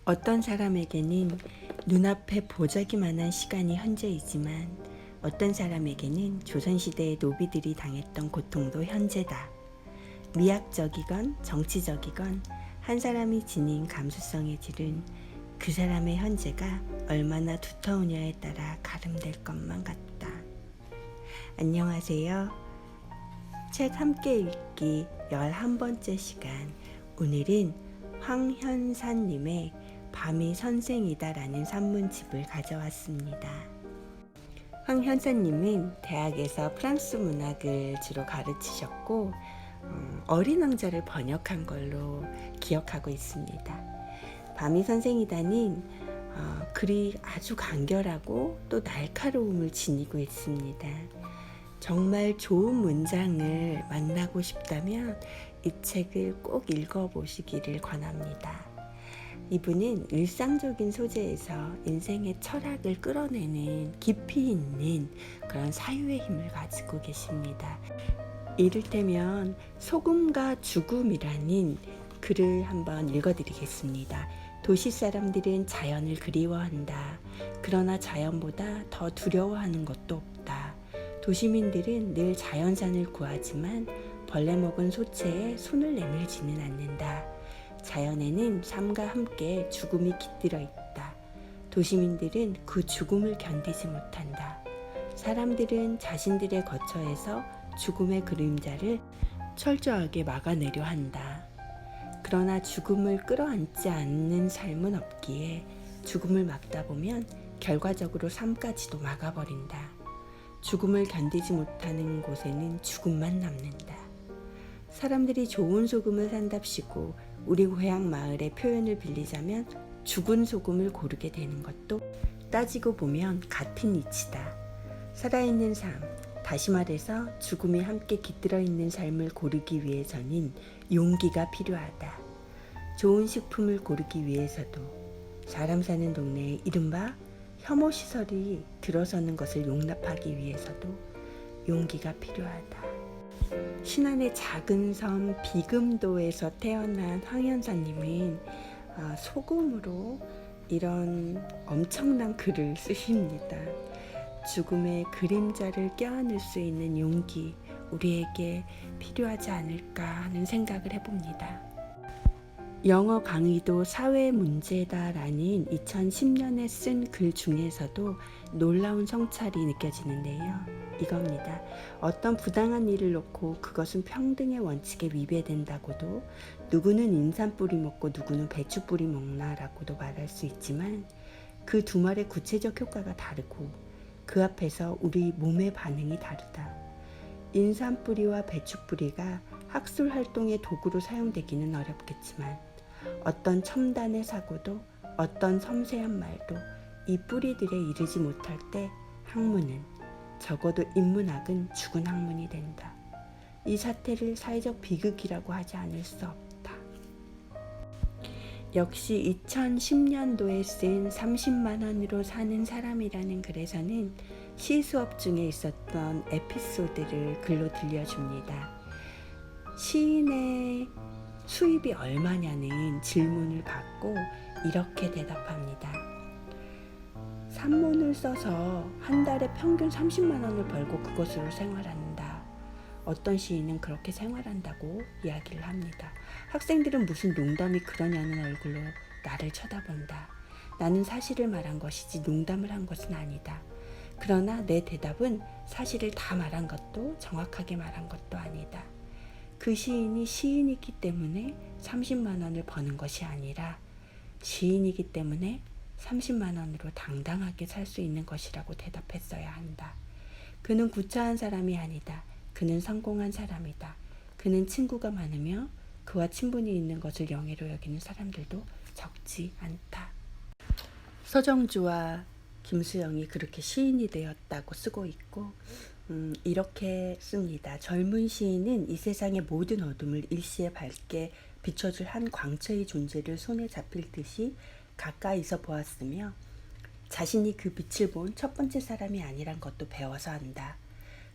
어떤 사람에게는 눈앞에 보자기만한 시간이 현재이지만 어떤 사람에게는 조선시대의 노비들이 당했던 고통도 현재다. 미학적이건 정치적이건 한 사람이 지닌 감수성의 질은 그 사람의 현재가 얼마나 두터우냐에 따라 가름될 것만 같다. 안녕하세요. 책 함께 읽기 11번째 시간. 오늘은 황현사님의 밤이 선생이다 라는 산문집을 가져왔습니다. 황현사님은 대학에서 프랑스 문학을 주로 가르치셨고 어린 왕자를 번역한 걸로 기억하고 있습니다. 밤이 선생이다는 글이 아주 간결하고 또 날카로움을 지니고 있습니다. 정말 좋은 문장을 만나고 싶다면 이 책을 꼭 읽어보시기를 권합니다. 이분은 일상적인 소재에서 인생의 철학을 끌어내는 깊이 있는 그런 사유의 힘을 가지고 계십니다. 이를테면 소금과 죽음이라는 글을 한번 읽어드리겠습니다. 도시 사람들은 자연을 그리워한다. 그러나 자연보다 더 두려워하는 것도 없다. 도시민들은 늘 자연산을 구하지만 벌레 먹은 소체에 손을 내밀지는 않는다. 자연에는 삶과 함께 죽음이 깃들어 있다. 도시민들은 그 죽음을 견디지 못한다. 사람들은 자신들의 거처에서 죽음의 그림자를 철저하게 막아내려 한다. 그러나 죽음을 끌어안지 않는 삶은 없기에 죽음을 막다 보면 결과적으로 삶까지도 막아버린다. 죽음을 견디지 못하는 곳에는 죽음만 남는다. 사람들이 좋은 소금을 산답시고 우리 고향 마을의 표현을 빌리자면 죽은 소금을 고르게 되는 것도 따지고 보면 같은 이치다. 살아있는 삶, 다시 말해서 죽음이 함께 깃들어 있는 삶을 고르기 위해서는 용기가 필요하다. 좋은 식품을 고르기 위해서도 사람 사는 동네에 이른바 혐오시설이 들어서는 것을 용납하기 위해서도 용기가 필요하다. 신안의 작은 섬 비금도에서 태어난 황현사님은 소금으로 이런 엄청난 글을 쓰십니다. 죽음의 그림자를 껴안을 수 있는 용기, 우리에게 필요하지 않을까 하는 생각을 해봅니다. 영어 강의도 사회 문제다라는 2010년에 쓴 글 중에서도 놀라운 성찰이 느껴지는데요. 이겁니다. 어떤 부당한 일을 놓고 그것은 평등의 원칙에 위배된다고도, 누구는 인삼 뿌리 먹고 누구는 배추 뿌리 먹나라고도 말할 수 있지만 그 두 말의 구체적 효과가 다르고 그 앞에서 우리 몸의 반응이 다르다. 인삼 뿌리와 배추 뿌리가 학술 활동의 도구로 사용되기는 어렵겠지만 어떤 첨단의 사고도 어떤 섬세한 말도 이 뿌리들에 이르지 못할 때 학문은, 적어도 인문학은 죽은 학문이 된다. 이 사태를 사회적 비극이라고 하지 않을 수 없다. 역시 2010년도에 쓴 30만 원으로 사는 사람이라는 글에서는 시수업 중에 있었던 에피소드를 글로 들려줍니다. 시인의 수입이 얼마냐는 질문을 받고 이렇게 대답합니다. 산문을 써서 한 달에 평균 30만 원을 벌고 그것으로 생활한다. 어떤 시인은 그렇게 생활한다고 이야기를 합니다. 학생들은 무슨 농담이 그러냐는 얼굴로 나를 쳐다본다. 나는 사실을 말한 것이지 농담을 한 것은 아니다. 그러나 내 대답은 사실을 다 말한 것도 정확하게 말한 것도 아니다. 그 시인이 시인이기 때문에 30만 원을 버는 것이 아니라 시인이기 때문에 30만 원으로 당당하게 살 수 있는 것이라고 대답했어야 한다. 그는 구차한 사람이 아니다. 그는 성공한 사람이다. 그는 친구가 많으며 그와 친분이 있는 것을 영예로 여기는 사람들도 적지 않다. 서정주와 김수영이 그렇게 시인이 되었다고 쓰고 있고 이렇게 씁니다. 젊은 시인은 이 세상의 모든 어둠을 일시에 밝게 비춰줄 한 광채의 존재를 손에 잡힐 듯이 가까이서 보았으며 자신이 그 빛을 본 첫 번째 사람이 아니란 것도 배워서 안다.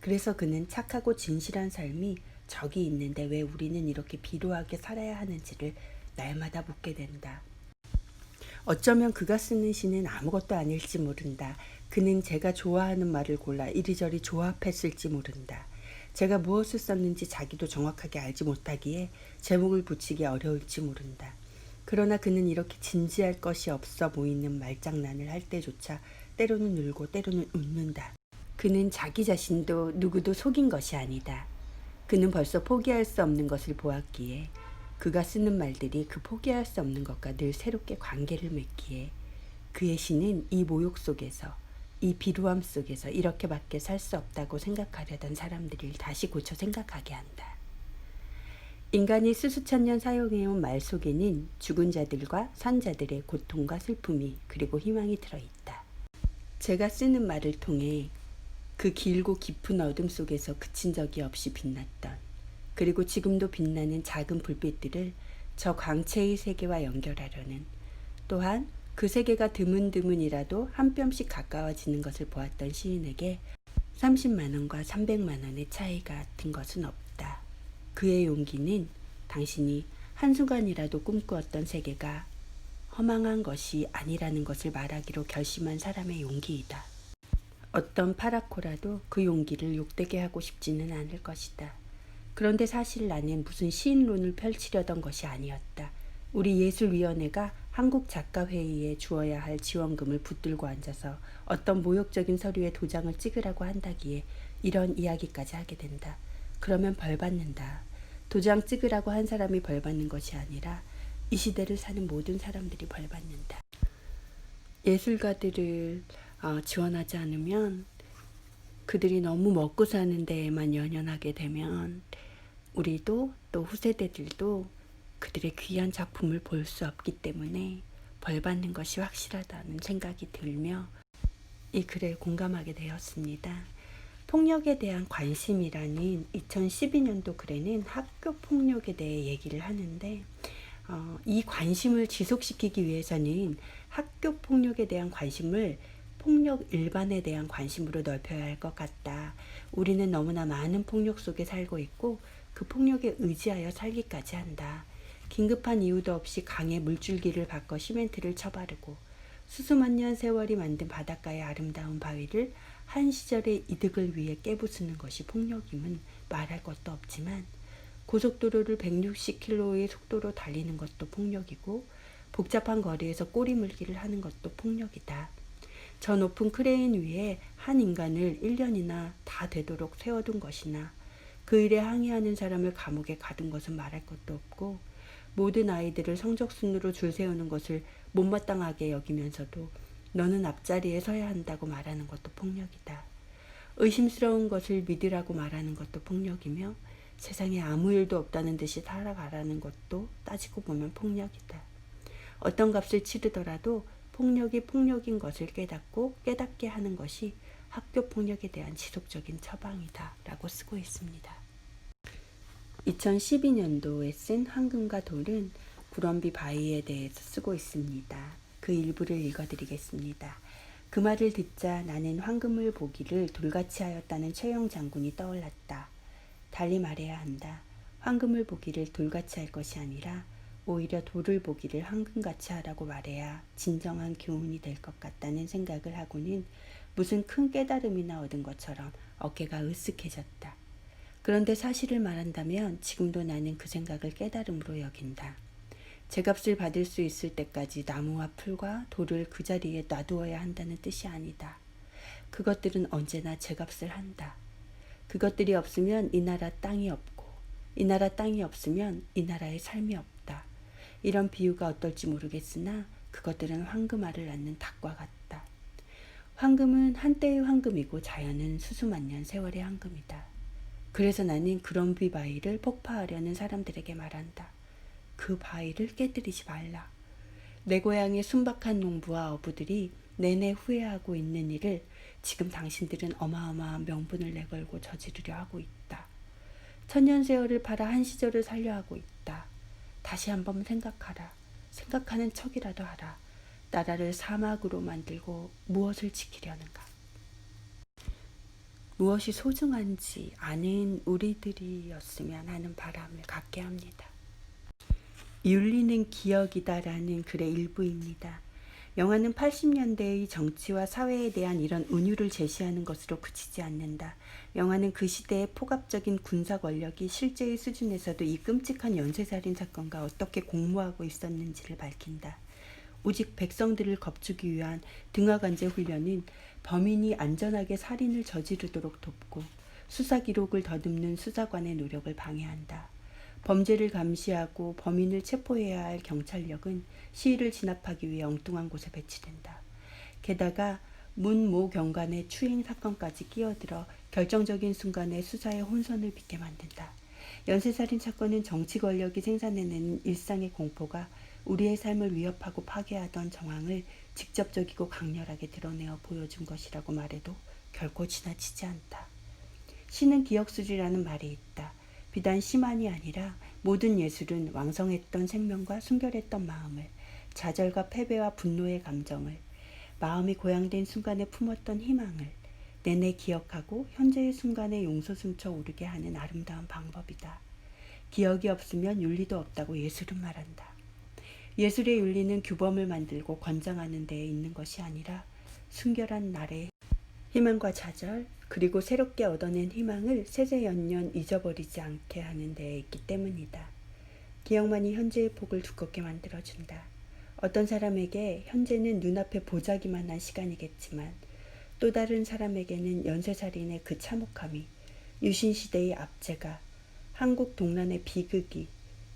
그래서 그는 착하고 진실한 삶이 저기 있는데 왜 우리는 이렇게 비루하게 살아야 하는지를 날마다 묻게 된다. 어쩌면 그가 쓰는 시는 아무것도 아닐지 모른다. 그는 제가 좋아하는 말을 골라 이리저리 조합했을지 모른다. 제가 무엇을 썼는지 자기도 정확하게 알지 못하기에 제목을 붙이기 어려울지 모른다. 그러나 그는 이렇게 진지할 것이 없어 보이는 말장난을 할 때조차 때로는 울고 때로는 웃는다. 그는 자기 자신도 누구도 속인 것이 아니다. 그는 벌써 포기할 수 없는 것을 보았기에 그가 쓰는 말들이 그 포기할 수 없는 것과 늘 새롭게 관계를 맺기에 그의 시는 이 모욕 속에서, 이 비루함 속에서 이렇게밖에 살 수 없다고 생각하려던 사람들을 다시 고쳐 생각하게 한다. 인간이 수수천 년 사용해온 말 속에는 죽은 자들과 산 자들의 고통과 슬픔이 그리고 희망이 들어있다. 제가 쓰는 말을 통해 그 길고 깊은 어둠 속에서 그친 적이 없이 빛났던, 그리고 지금도 빛나는 작은 불빛들을 저 광채의 세계와 연결하려는, 또한 그 세계가 드문드문이라도 한 뼘씩 가까워지는 것을 보았던 시인에게 30만 원과 300만 원의 차이가 같은 것은 없다. 그의 용기는 당신이 한순간이라도 꿈꾸었던 세계가 허망한 것이 아니라는 것을 말하기로 결심한 사람의 용기이다. 어떤 파라코라도 그 용기를 욕되게 하고 싶지는 않을 것이다. 그런데 사실 나는 무슨 시인론을 펼치려던 것이 아니었다. 우리 예술위원회가 한국작가회의에 주어야 할 지원금을 붙들고 앉아서 어떤 모욕적인 서류에 도장을 찍으라고 한다기에 이런 이야기까지 하게 된다. 그러면 벌 받는다. 도장 찍으라고 한 사람이 벌 받는 것이 아니라 이 시대를 사는 모든 사람들이 벌 받는다. 예술가들을 지원하지 않으면, 그들이 너무 먹고 사는 데에만 연연하게 되면 우리도 또 후세대들도 그들의 귀한 작품을 볼 수 없기 때문에 벌 받는 것이 확실하다는 생각이 들며 이 글에 공감하게 되었습니다. 폭력에 대한 관심이라는 2012년도 글에는 학교 폭력에 대해 얘기를 하는데, 이 관심을 지속시키기 위해서는 학교 폭력에 대한 관심을 폭력 일반에 대한 관심으로 넓혀야 할 것 같다. 우리는 너무나 많은 폭력 속에 살고 있고 그 폭력에 의지하여 살기까지 한다. 긴급한 이유도 없이 강에 물줄기를 바꿔 시멘트를 쳐바르고 수수만 년 세월이 만든 바닷가의 아름다운 바위를 한 시절의 이득을 위해 깨부수는 것이 폭력임은 말할 것도 없지만, 고속도로를 160km의 속도로 달리는 것도 폭력이고 복잡한 거리에서 꼬리물기를 하는 것도 폭력이다. 저 높은 크레인 위에 한 인간을 1년이나 다 되도록 세워둔 것이나 그 일에 항의하는 사람을 감옥에 가둔 것은 말할 것도 없고, 모든 아이들을 성적순으로 줄 세우는 것을 못마땅하게 여기면서도 너는 앞자리에 서야 한다고 말하는 것도 폭력이다. 의심스러운 것을 믿으라고 말하는 것도 폭력이며 세상에 아무 일도 없다는 듯이 살아가라는 것도 따지고 보면 폭력이다. 어떤 값을 치르더라도 폭력이 폭력인 것을 깨닫고 깨닫게 하는 것이 학교 폭력에 대한 지속적인 처방이다 라고 쓰고 있습니다. 2012년도에 쓴 황금과 돌은 구럼비 바위에 대해서 쓰고 있습니다. 그 일부를 읽어드리겠습니다. 그 말을 듣자 나는 황금을 보기를 돌같이 하였다는 최영 장군이 떠올랐다. 달리 말해야 한다. 황금을 보기를 돌같이 할 것이 아니라 오히려 돌을 보기를 황금같이 하라고 말해야 진정한 교훈이 될 것 같다는 생각을 하고는 무슨 큰 깨달음이나 얻은 것처럼 어깨가 으쓱해졌다. 그런데 사실을 말한다면 지금도 나는 그 생각을 깨달음으로 여긴다. 제값을 받을 수 있을 때까지 나무와 풀과 돌을 그 자리에 놔두어야 한다는 뜻이 아니다. 그것들은 언제나 제값을 한다. 그것들이 없으면 이 나라 땅이 없고 이 나라 땅이 없으면 이 나라의 삶이 없다. 이런 비유가 어떨지 모르겠으나 그것들은 황금알을 낳는 닭과 같다. 황금은 한때의 황금이고 자연은 수수만년 세월의 황금이다. 그래서 나는 구럼비 바위를 폭파하려는 사람들에게 말한다. 그 바위를 깨뜨리지 말라. 내 고향의 순박한 농부와 어부들이 내내 후회하고 있는 일을 지금 당신들은 어마어마한 명분을 내걸고 저지르려 하고 있다. 천년세월을 팔아 한 시절을 살려 하고 있다. 다시 한번 생각하라. 생각하는 척이라도 하라. 나라를 사막으로 만들고 무엇을 지키려는가. 무엇이 소중한지 아는 우리들이었으면 하는 바람을 갖게 합니다. 윤리는 기억이다라는 글의 일부입니다. 영화는 80년대의 정치와 사회에 대한 이런 은유를 제시하는 것으로 그치지 않는다. 영화는 그 시대의 폭압적인 군사 권력이 실제의 수준에서도 이 끔찍한 연쇄살인 사건과 어떻게 공모하고 있었는지를 밝힌다. 오직 백성들을 겁주기 위한 등하관제 훈련은 범인이 안전하게 살인을 저지르도록 돕고 수사 기록을 더듬는 수사관의 노력을 방해한다. 범죄를 감시하고 범인을 체포해야 할 경찰력은 시위를 진압하기 위해 엉뚱한 곳에 배치된다. 게다가 문모 경관의 추행 사건까지 끼어들어 결정적인 순간에 수사의 혼선을 빚게 만든다. 연쇄살인 사건은 정치 권력이 생산해내는 일상의 공포가 우리의 삶을 위협하고 파괴하던 정황을 직접적이고 강렬하게 드러내어 보여준 것이라고 말해도 결코 지나치지 않다. 시는 기억술이라는 말이 있다. 비단 시만이 아니라 모든 예술은 왕성했던 생명과 순결했던 마음을, 좌절과 패배와 분노의 감정을, 마음이 고양된 순간에 품었던 희망을 내내 기억하고 현재의 순간에 용솟 숨쳐 오르게 하는 아름다운 방법이다. 기억이 없으면 윤리도 없다고 예술은 말한다. 예술의 윤리는 규범을 만들고 권장하는 데에 있는 것이 아니라 순결한 날의 희망과 좌절, 그리고 새롭게 얻어낸 희망을 세세연년 잊어버리지 않게 하는 데에 있기 때문이다. 기억만이 현재의 폭을 두껍게 만들어준다. 어떤 사람에게 현재는 눈앞에 보자기만 한 시간이겠지만 또 다른 사람에게는 연쇄살인의 그 참혹함이, 유신시대의 압제가, 한국 동란의 비극이,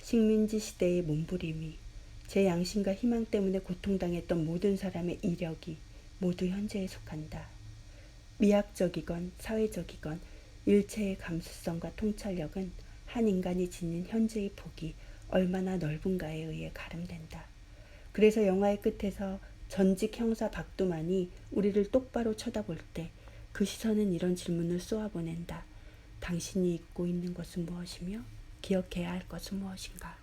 식민지 시대의 몸부림이, 제 양심과 희망 때문에 고통당했던 모든 사람의 이력이 모두 현재에 속한다. 미학적이건 사회적이건 일체의 감수성과 통찰력은 한 인간이 지닌 현재의 폭이 얼마나 넓은가에 의해 가름된다. 그래서 영화의 끝에서 전직 형사 박두만이 우리를 똑바로 쳐다볼 때 그 시선은 이런 질문을 쏘아보낸다. 당신이 잊고 있는 것은 무엇이며 기억해야 할 것은 무엇인가?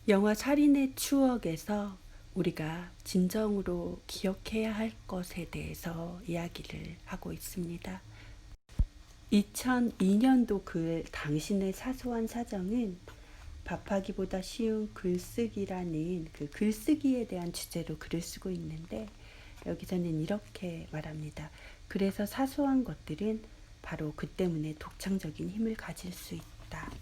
영화 살인의 추억에서 우리가 진정으로 기억해야 할 것에 대해서 이야기를 하고 있습니다. 2002년도 글 당신의 사소한 사정은 밥하기보다 쉬운 글쓰기라는 그 글쓰기에 대한 주제로 글을 쓰고 있는데, 여기서는 이렇게 말합니다. 그래서 사소한 것들은 바로 그 때문에 독창적인 힘을 가질 수 있다.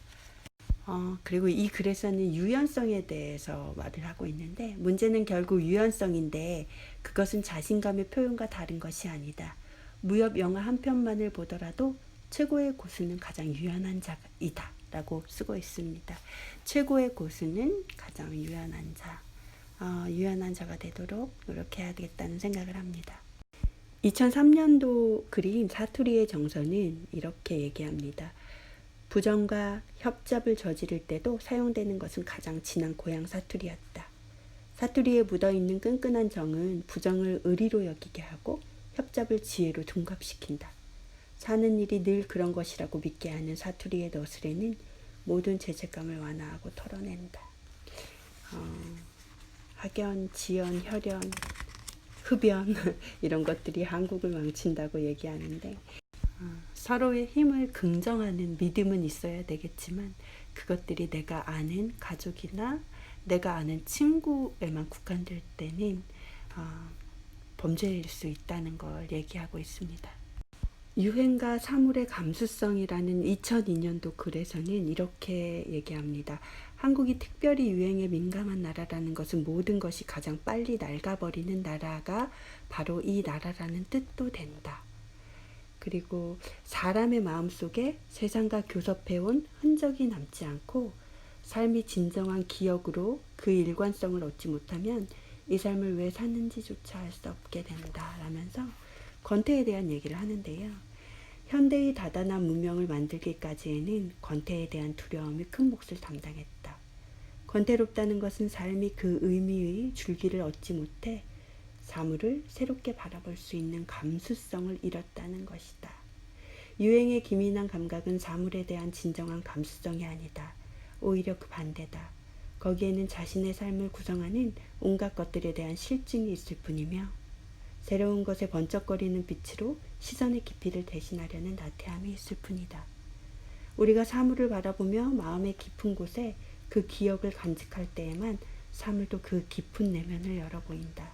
그리고 이 글에서는 유연성에 대해서 말을 하고 있는데, 문제는 결국 유연성인데 그것은 자신감의 표현과 다른 것이 아니다. 무협 영화 한 편만을 보더라도 최고의 고수는 가장 유연한 자이다 라고 쓰고 있습니다. 최고의 고수는 가장 유연한 자, 유연한 자가 되도록 노력해야겠다는 생각을 합니다. 2003년도 그림 사투리의 정서는 이렇게 얘기합니다. 부정과 협잡을 저지를 때도 사용되는 것은 가장 진한 고향 사투리였다. 사투리에 묻어있는 끈끈한 정은 부정을 의리로 여기게 하고 협잡을 지혜로 둔갑시킨다. 사는 일이 늘 그런 것이라고 믿게 하는 사투리의 너스레는 모든 죄책감을 완화하고 털어낸다. 학연, 지연, 혈연, 흡연 이런 것들이 한국을 망친다고 얘기하는데, 서로의 힘을 긍정하는 믿음은 있어야 되겠지만 그것들이 내가 아는 가족이나 내가 아는 친구에만 국한될 때는 범죄일 수 있다는 걸 얘기하고 있습니다. 유행과 사물의 감수성이라는 2002년도 글에서는 이렇게 얘기합니다. 한국이 특별히 유행에 민감한 나라라는 것은 모든 것이 가장 빨리 낡아버리는 나라가 바로 이 나라라는 뜻도 된다. 그리고 사람의 마음속에 세상과 교섭해온 흔적이 남지 않고 삶이 진정한 기억으로 그 일관성을 얻지 못하면 이 삶을 왜 사는지조차 알 수 없게 된다 라면서 권태에 대한 얘기를 하는데요. 현대의 다단한 문명을 만들기까지에는 권태에 대한 두려움이 큰 몫을 담당했다. 권태롭다는 것은 삶이 그 의미의 줄기를 얻지 못해 사물을 새롭게 바라볼 수 있는 감수성을 잃었다는 것이다. 유행의 기민한 감각은 사물에 대한 진정한 감수성이 아니다. 오히려 그 반대다. 거기에는 자신의 삶을 구성하는 온갖 것들에 대한 실증이 있을 뿐이며 새로운 것에 번쩍거리는 빛으로 시선의 깊이를 대신하려는 나태함이 있을 뿐이다. 우리가 사물을 바라보며 마음의 깊은 곳에 그 기억을 간직할 때에만 사물도 그 깊은 내면을 열어 보인다.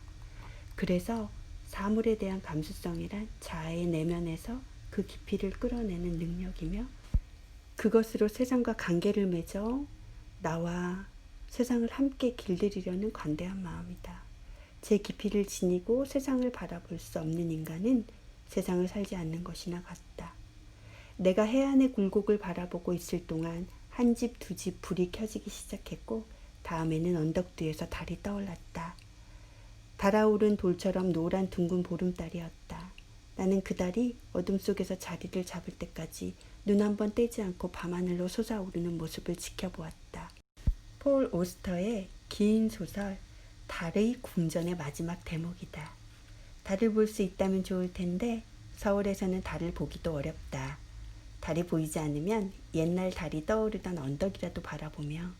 그래서 사물에 대한 감수성이란 자아의 내면에서 그 깊이를 끌어내는 능력이며 그것으로 세상과 관계를 맺어 나와 세상을 함께 길들이려는 관대한 마음이다. 제 깊이를 지니고 세상을 바라볼 수 없는 인간은 세상을 살지 않는 것이나 같다. 내가 해안의 굴곡을 바라보고 있을 동안 한 집, 두 집 불이 켜지기 시작했고 다음에는 언덕 뒤에서 달이 떠올랐다. 달아오른 돌처럼 노란 둥근 보름달이었다. 나는 그 달이 어둠 속에서 자리를 잡을 때까지 눈 한 번 떼지 않고 밤하늘로 솟아오르는 모습을 지켜보았다. 폴 오스터의 긴 소설 달의 궁전의 마지막 대목이다. 달을 볼 수 있다면 좋을 텐데 서울에서는 달을 보기도 어렵다. 달이 보이지 않으면 옛날 달이 떠오르던 언덕이라도 바라보며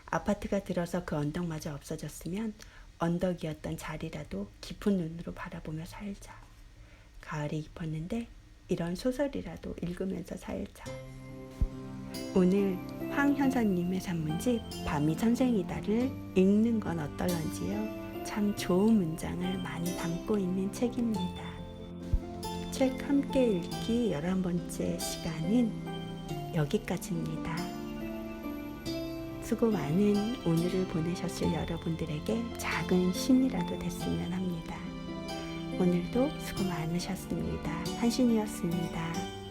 아파트가 들어서 그 언덕마저 없어졌으면 언덕이었던 자리라도 깊은 눈으로 바라보며 살자. 가을이 깊었는데 이런 소설이라도 읽으면서 살자. 오늘 황현선님의 산문집 밤이 선생이다를 읽는 건 어떨런지요? 참 좋은 문장을 많이 담고 있는 책입니다. 책 함께 읽기 11번째 시간은 여기까지입니다. 수고 많은 오늘을 보내셨을 여러분들에게 작은 쉼이라도 됐으면 합니다. 오늘도 수고 많으셨습니다. 한신이었습니다.